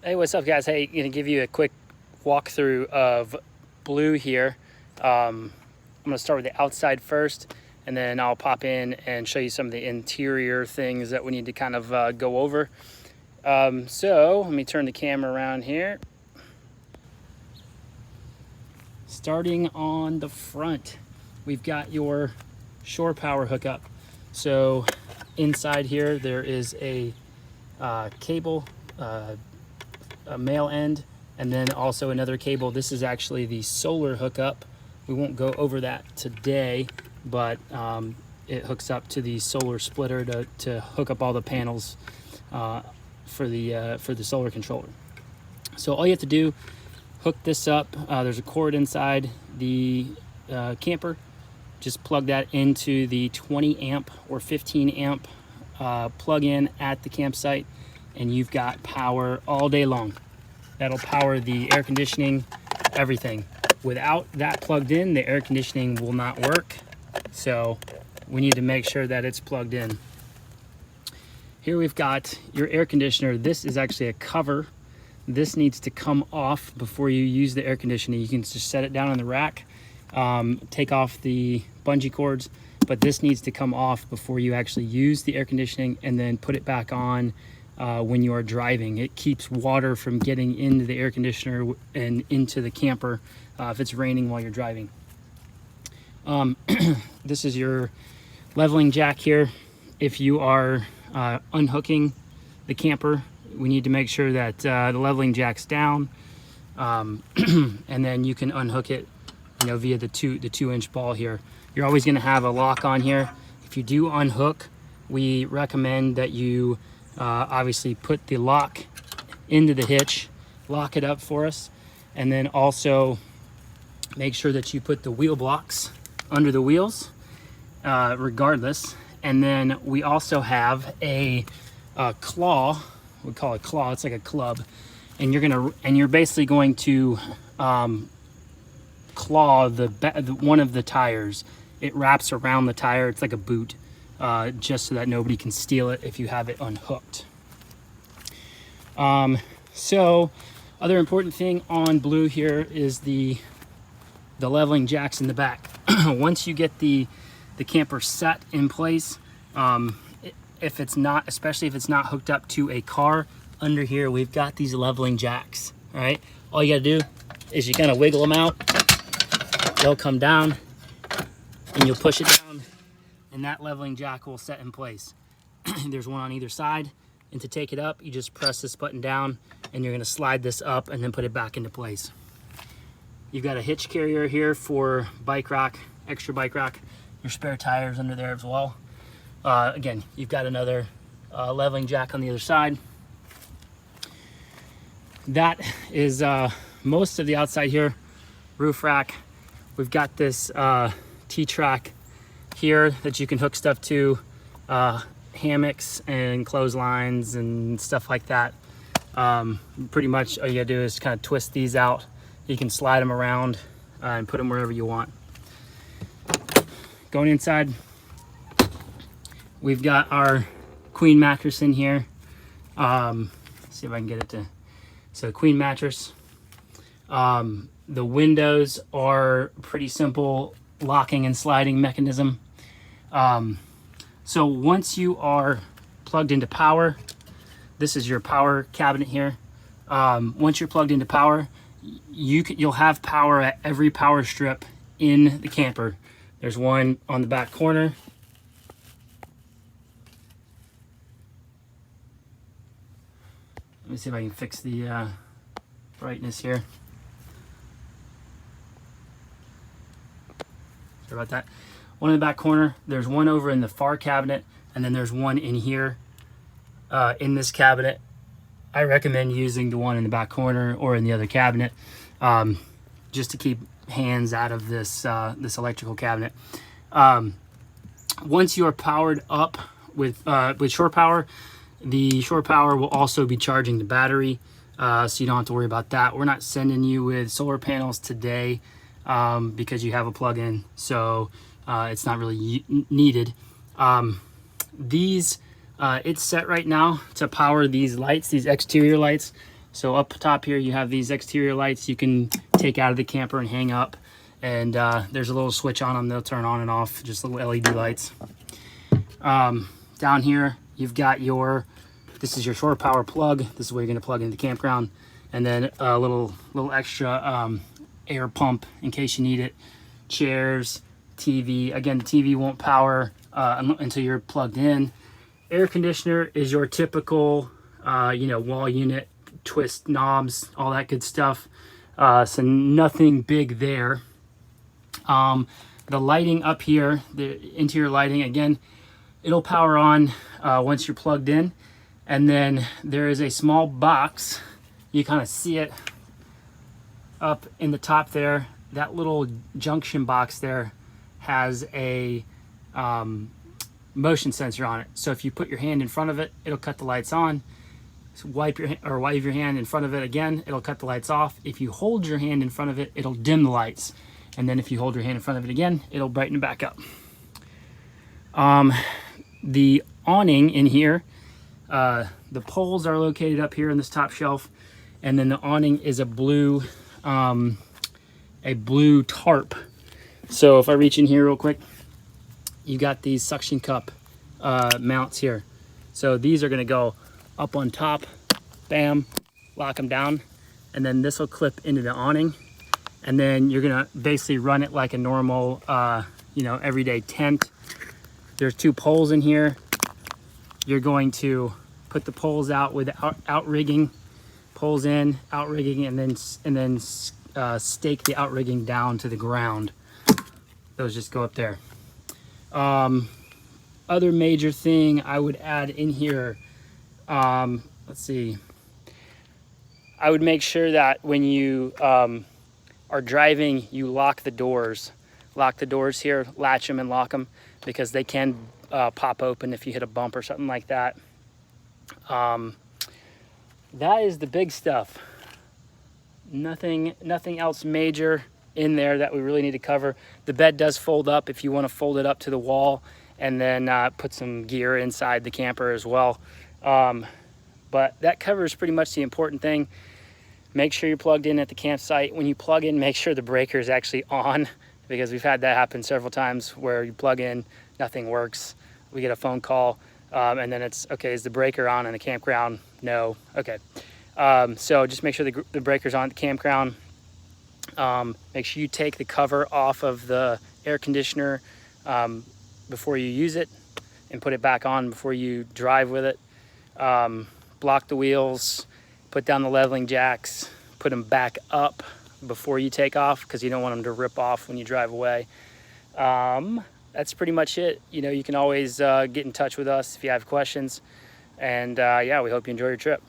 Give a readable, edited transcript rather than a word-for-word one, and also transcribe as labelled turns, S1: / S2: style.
S1: Hey, what's up, guys? Hey, gonna give you a quick walkthrough of Blue here. I'm gonna start with the outside first, and then I'll pop in and show you some of the interior things that we need to kind of go over. So let me turn the camera around here. Starting on the front, we've got your shore power hookup. So inside here, there is a cable, a male end, and then also another cable. This is actually the solar hookup. We won't go over that today, but it hooks up to the solar splitter to hook up all the panels for the solar controller. So all you have to do, hook this up. There's a cord inside the camper. Just plug that into the 20 amp or 15 amp plug-in at the campsite, and you've got power all day long. That'll power the air conditioning, everything. Without that plugged in, the air conditioning will not work. So we need to make sure that it's plugged in. Here we've got your air conditioner. This is actually a cover. This needs to come off before you use the air conditioning. You can just set it down on the rack, take off the bungee cords, but this needs to come off before you actually use the air conditioning, and then put it back on when you are driving. It keeps water from getting into the air conditioner and into the camper if it's raining while you're driving. This is your leveling jack here. If you are unhooking the camper, we need to make sure that the leveling jack's down, and then you can unhook it, via the 2-inch ball here. You're always going to have a lock on here. If you do unhook, we recommend that you obviously put the lock into the hitch, lock it up for us, and then also make sure that you put the wheel blocks under the wheels, regardless. And then we also have a claw. We call it claw. It's like a club, and you're basically going to claw one of the tires. It wraps around the tire. It's like a boot, just so that nobody can steal it if you have it unhooked. So other important thing on Blue here is the leveling jacks in the back. Once you get the camper set in place, if it's not, especially if it's not hooked up to a car, under here we've got these leveling jacks. All right, all you gotta do is you kind of wiggle them out. They'll come down, and you'll push it down, and that leveling jack will set in place. There's one on either side, and to take it up, you just press this button down, and you're gonna slide this up and then put it back into place. You've got a hitch carrier here for bike rack, extra bike rack, your spare tires under there as well. Again, you've got another leveling jack on the other side. That is most of the outside here. Roof rack. We've got this T-track here that you can hook stuff to, hammocks and clotheslines and stuff like that. Pretty much all you gotta do is kind of twist these out. You can slide them around and put them wherever you want. Going inside, we've got our queen mattress in here. Let's see if I can get it to, so queen mattress. The windows are pretty simple locking and sliding mechanism. So once you are plugged into power, this is your power cabinet here. Once you're plugged into power, you'll have power at every power strip in the camper. There's one on the back corner. Let me see if I can fix the brightness here. Sorry about that. One in the back corner. There's one over in the far cabinet, and then there's one in here in this cabinet. I recommend using the one in the back corner or in the other cabinet, just to keep hands out of this this electrical cabinet. Once you are powered up with shore power, the shore power will also be charging the battery, so you don't have to worry about that. We're not sending you with solar panels today because you have a plug-in, so it's not really needed. It's set right now to power these lights, these exterior lights. So up top here, you have these exterior lights you can take out of the camper and hang up. And there's a little switch on them. They'll turn on and off, just little LED lights. Down here, you've got this is your shore power plug. This is where you're gonna plug into the campground. And then a little extra air pump in case you need it. Chairs, TV. Again, the TV won't power until you're plugged in. Air conditioner is your typical, wall unit, twist knobs, all that good stuff. So nothing big there. The lighting up here, the interior lighting, again, it'll power on once you're plugged in. And then there is a small box. You kind of see it up in the top there. That little junction box there has a motion sensor on it. So if you put your hand in front of it, it'll cut the lights on. So wave your hand in front of it again, it'll cut the lights off. If you hold your hand in front of it, it'll dim the lights. And then if you hold your hand in front of it again, it'll brighten it back up. The awning in here, the poles are located up here in this top shelf, and then the awning is a blue tarp. So if I reach in here real quick, you got these suction cup mounts here. So these are gonna go up on top, bam, lock them down, and then this will clip into the awning. And then you're gonna basically run it like a normal, everyday tent. There's 2 poles in here. You're going to put the poles out with outrigging, poles in, outrigging, and then stake the outrigging down to the ground. Those just go up there. Other major thing I would add in here, let's see. I would make sure that when you are driving, you lock the doors. Lock the doors here, latch them and lock them, because they can pop open if you hit a bump or something like that. That is the big stuff. Nothing else major in there that we really need to cover. The bed does fold up if you want to fold it up to the wall, and then put some gear inside the camper as well. But that covers pretty much the important thing. Make sure you're plugged in at the campsite. When you plug in, make sure the breaker is actually on, because we've had that happen several times where you plug in, nothing works. We get a phone call, and then it's, okay, is the breaker on in the campground? No. Okay. So just make sure the breaker's on at the campground. Make sure you take the cover off of the air conditioner before you use it, and put it back on before you drive with it. Block the wheels, put down the leveling jacks, put them back up before you take off, because you don't want them to rip off when you drive away. That's pretty much it. You can always get in touch with us if you have questions. And yeah, we hope you enjoy your trip.